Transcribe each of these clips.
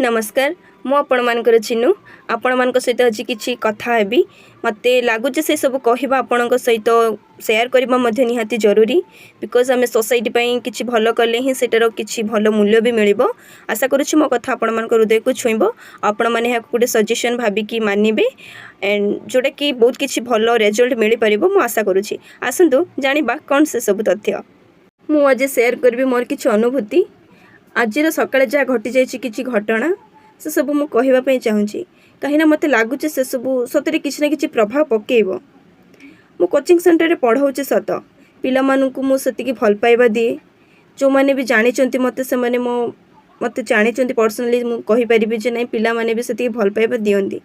नमस्कार मु आपण चिन्नु आपण सहित आज किसी कथा हेबी मत लगुच से सब कहवा आपण सहित सेयार करबा मध्य निहाती जरूरी बिकज आम सोसाइटी किसी भल कले ही सेटार किसी भल मूल्य भी मिलिबो। आशा करुछि मो कथा आपण हृदय को छुईब आपण मैंने गोटे सजेशन भाविकी मानबे एंड जोटा कि बहुत किसी भल रिजल्ट मिल पार मु आशा करुछि। आसतु जानिबा कौन से सब तथ्य मु आज सेयार करबी मोर किछि अनुभूति आज सकाଳେ जहाँ घटी जाइए किसी घटना से सब मु कहवाई चाहूँगी कहीं मत लगुच से सब सतरे किसी ना कि प्रभाव पकेब। मु कोचिंग सेंटर में पढ़ाऊँ सत पिला मुझे भल पाइबा दिए जो मैंने भी जानी मत से मत जानी पर्सनाली मुझे जे नहीं पिला माने भी से भल पाइबा दियंती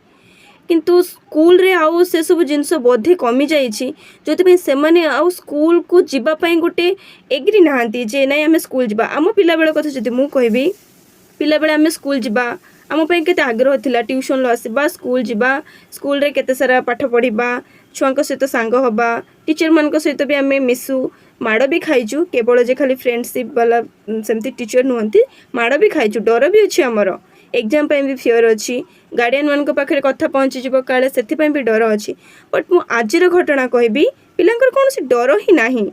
किंतु स्कूल रे आउ से सब जिनस बोधे कमी जाइए जो से माने आउ स्कूल को जीवाई गोटे एग्री नहांती जे नहीं आम स्कूल जा आम पिला बेल कथा जब मुझे कहबी पिला बेले आम स्कूल जा आम केते आग्रह थिला ट्यूशन आसवा स्कूल जा स्कूल रे केते सारा पाठ पढ़ा छुआ सहित सांग हवा टीचर मान सहित भी आम मिसु माड़ भी खाइचु केवल जे खाली फ्रेंडशिप वाला सेमती टीचर नुहंती माड़ भी खाइचु डर भी अच्छी आमर एग्जाम भी फियर अच्छी गार्डियन मान पाखे कथा पहुँची काले से भी डर अच्छी बट मु आजिर घटना कहबी पिलांकर कौन सी डर ही नहीं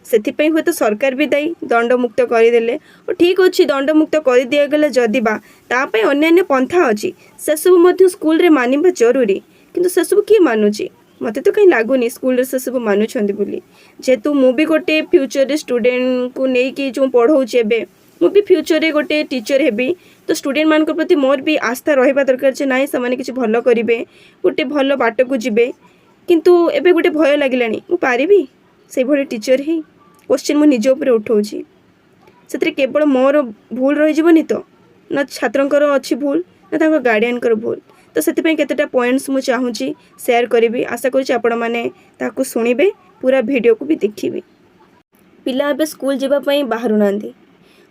से हे तो सरकार भी दायी दंड मुक्त करदे और ठीक अच्छे दंड मुक्त कर दिगले जदि तापाई अन्य पंथा अच्छी से सब स्कूल रे मानिबा जरूरी किंतु से सब किए मानुची मत तो कहीं लगुनि स्कूल से सब मानुंट बोली जेहेतु मु भी गोटे फ्यूचर स्टूडेंट को लेकिन जो पढ़ाऊे मु भी फ्यूचर रे गोटे टीचर हेबी तो स्टूडेंट मान प्रति मोर भी आस्था रहा दरकार जे नाई से किसी भल करेंगे गोटे भल बाट को जीवे किंतु एबे गोटे भय लगिलानी मु पारिबी से भली टीचर ही क्वेश्चन मु निज ऊपर उठाऊँगी से केवल मोर भूल रही तो ना छात्रंकर अच्छी भूल ना गार्डियन भूल तो से केतेटा पॉइंट्स मु चाहूँगी शेयर करी आशा करुँच आपण मैंने शुणिबे पूरा वीडियो को भी देखिए। पिला ए स्कूल जावाई बाहर ना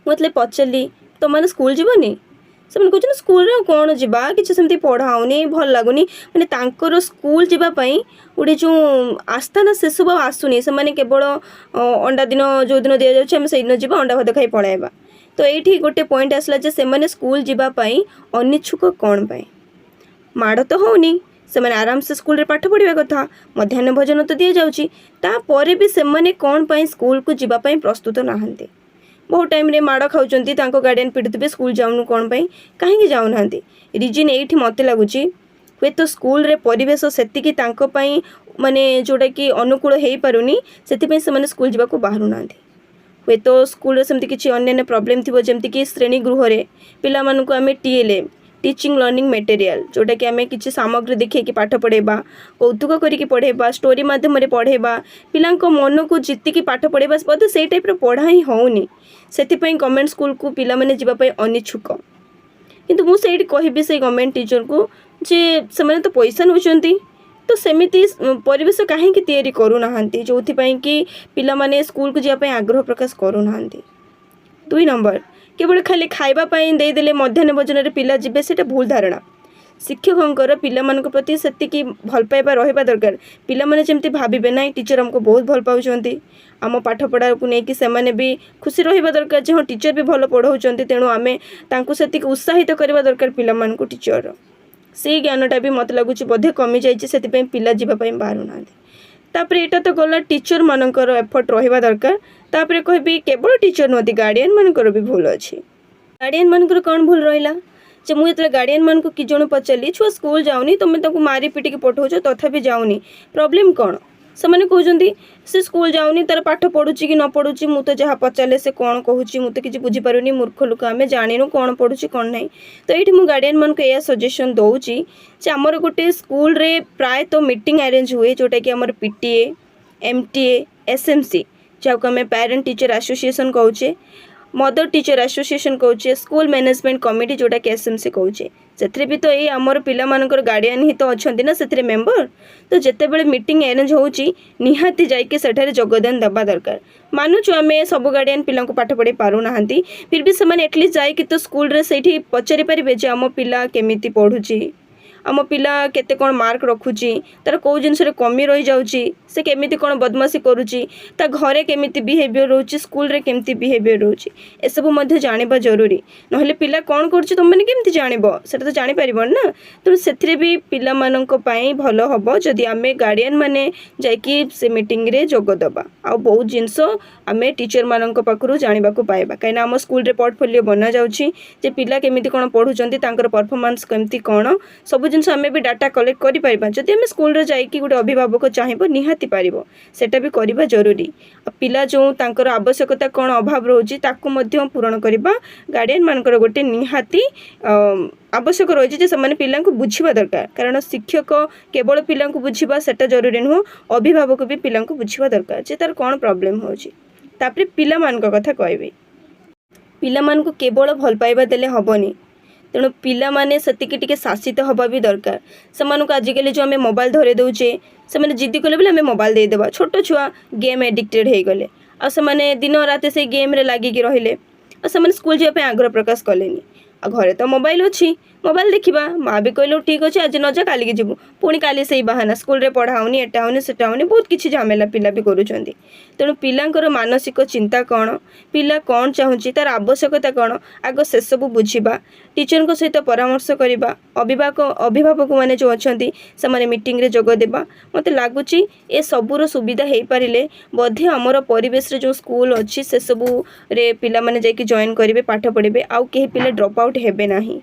मतलब पचारि तो मैंने स्कूल जीवनी से कहते स्कूल कौन जा कि सेमती पढ़ाऊनी भल लगुनि मैंने स्कूल जावाई गोटे जो आस्था ना से सब आसुनी से केवल अंडा दिन जो दिन दि जाऊँ से दिन जा अंडा भात खाई पलैबा तो ये गोटे पॉइंट आसला जे से स्कूल जावाई अनिच्छुक कौन पाए माड़ तो होनी से आराम से स्कूल रे पाठ पढ़ा कथा मध्याह्न भोजन तो दि जाऊँगी भी से कौन पाई स्कूल को जीवाई प्रस्तुत नहांती बहुत टाइम रे माड़ खाऊँ गार्डियन पिटुवे स्कूल जाऊनु कौन पाई कहीं जाऊना रिजन ये मत लगुच हे तो स्कूल रे परिवेश सेतिकी माने जोटा कि अनुकूल हो पारुनी से स्कूल जावाक बाहर ना हे तो स्कूल सेमती किसी अन्य प्रॉब्लम थी जमती कि श्रेणी गृह रे पिला मानकु आमे टीएलए टीचिंग लर्निंग मटेरियल जोटा कि आम किसी सामग्री देखिए पाठ पढ़ेबा कौतुक करके पढ़ेबा स्टोरी मध्यम पढ़ेबा पिला मन को जीतिकी पाठ पढ़ेबा बोधे से टाइप पढ़ा ही होनी से गवर्नमेंट स्कूल को पिला माने जीवाई अनिच्छुक किंतु मुझे कहबी से गवर्नमेंट टीचर को जे से तो पैसा नौकरी तो सेमिति परिवेश कहीं तैयारी करूना जो कि पिला माने स्कूल को जावाई आग्रह प्रकाश करूना। 2 नंबर केवल खाली खावाई देदेले मध्याह्न भोजन रे पिला जीवे से भूल धारणा शिक्षकों पिला प्रति से भल पाइबा रहा दरकार पिला माने जमती भाविबे ना टीचर हमको बहुत भल पाउछंती आम पाठ पढ़ा को लेकिन से भी खुशी रहा दरकार जे हाँ टीचर भी भल पढ़ाऊँ तेणु आम से उत्साहित करवा दरकार पिला टीचर से ज्ञानटा भी मत लगुच बोधे कमी जाइए पिला जीवाई बाहर ना तापर एटा तो गला टीचर मानकर एफर्ट रहा दरकार तापर कहबी केवल टीचर नुहति गार्डियन मानकर भी भूल अच्छी गार्डियन मानकर कौन भूल रहा जे मुझे गार्डियन मान को कि जन पचारि छुआ स्कूल जाऊनी तुम मारी पिटिकी पठाऊच तथापि जाऊनी प्रॉब्लम कौन से मैंने कहते से स्कूल जाऊनी तार पाठ पढ़ुची कि न पढ़ुची मु तो जहाँ पचारे से कौन कहूँ मुझे किसी बुझीपारूनी मूर्ख लोक आम जाणु कौन पढ़ुची कौन ना तो ये मुझे गार्डियन मान को यह सजेसन दूसरी आमर गोटे स्कूल रे प्राय तो मीटिंग अरेंज हुए जोटा कि आमर पीटीए एमटीए एसएमसी जहाँ को आम पेरेंट टीचर एसोसिएशन कहूचे मदर टीचर एसोसिएशन कहूचे स्कूल मैनेजमेंट कमिटी जोटा कि एसएमसी कहूचे से भी तो ये आमर पिला मानकर गार्डियन ही तो अच्छा ना से मेम्बर तो जितेबाला मीटिंग अरेंज होची निहाती जाइए सेठारे योगदान देवा दरकार मानुचु आम सब गार्डियन पिला पाठ पढ़े पारूना फिर भी से एटलिस्ट जाइए तो स्कूल रे से पचारि पारे जे आम पिला केमिति पढ़ुची आम पिला केते कौन मार्क रखुची तार कौ जिनस कमी रही जाउची से केमिति कौन बदमाशी करुची ता घरे केमिति बिहेवियर रोची स्कूल रे केमिति बिहेवियर रोची ए सब मध्ये जानिबा जरूरी नहले पिला कौन करची तुम माने केमिति जानिबो सेटा तो जानि परिबन ना तो सेथिरे भी पिला माननक पई भलो हबो जदि आमे गार्डियन माने जायकी से मीटिंग रे जोग दबा आ बहुत जिनस आमे टीचर माननक पाखरु जानिबा को पाइबा काइना हम स्कूल रे पोर्टफोलियो बना जाउची जे पिला केमिति कोन पढुचंती तांकर परफॉर्मेंस केमिति कोन सब जिनस आमे भी डाटा कलेक्ट करि परिबा जदि आमे स्कूल रे जायकी गुटे अभिभावक चाहिबो निहाती पारिबो सेटा भी करिबा जरूरी आ पिला जो तांकर आवश्यकता कोन अभाव रहउची ताकू मध्य पूर्ण करिबा गार्डियन मानकर गुटे निहाती आवश्यक रही जे से पिला बुझा दरकार कारण शिक्षक केवल पिला बुझा सेटा जरूरी नुह अभिभावक भी पिला बुझा दरकार जे तार कौन प्रोब्लेम होची तापरे पिला मान कथा कहबे पिला मान को केवल भल पाइबा देले हबनी तेणु पिला माने सतिकी टिके शासित हवा भी दरकार से आजिकल जो आम मोबाइल धरे दौचे से जिद्दी कले बोले आम मोबाइल दे देबा छोट छुआ गेम एडिक्टेड हो गले आ से दिन रात से गेम रे लागिकी रहिले आ से स्कूल जावाई आग्रह प्रकाश कलेनी आ घरे तो मोबाइल अच्छी मोबाइल देखा माँ भी कहलु ठीक अच्छे आज न जा काली जीवु पुणी काली से बहाना स्कूल रे पढ़ाऊनी एटा होनी सेटा होनी बहुत किसी झमेला पिला भी करुँच तेणु पिलांकर मानसिक चिंता कौन पिला कौन चाहूँगी तार आवश्यकता कौन आग से सब बुझा टीचर सहित परामर्श करवा अभिभावक मैंने जो अच्छा से मीटिंग रे जोग देबा मते लगुच ए सबूर सुविधा हो पारे बोधे आमर परिवेश रे जो स्कूल अच्छी से सबू रे पिला माने जाइए जॉइन करेंगे पाठ पढ़े आउ कहीं पिला ड्रॉप आउट हेबे नाही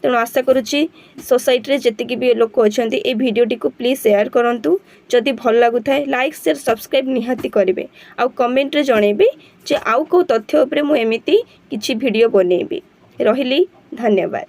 तेणु आशा करुच्ची सोसाइटी जति भी लोक अच्छा ये भिडियोटी को प्लीज शेयर करूँ जदि भल लगुए लाइक शेयर सब्सक्राइब निहाती करेंगे आउ कमेंट रे जनइबे जे आउ को तथ्य उपरे मु एमिति किछि भिडियो बनेबी रहिली धन्यवाद।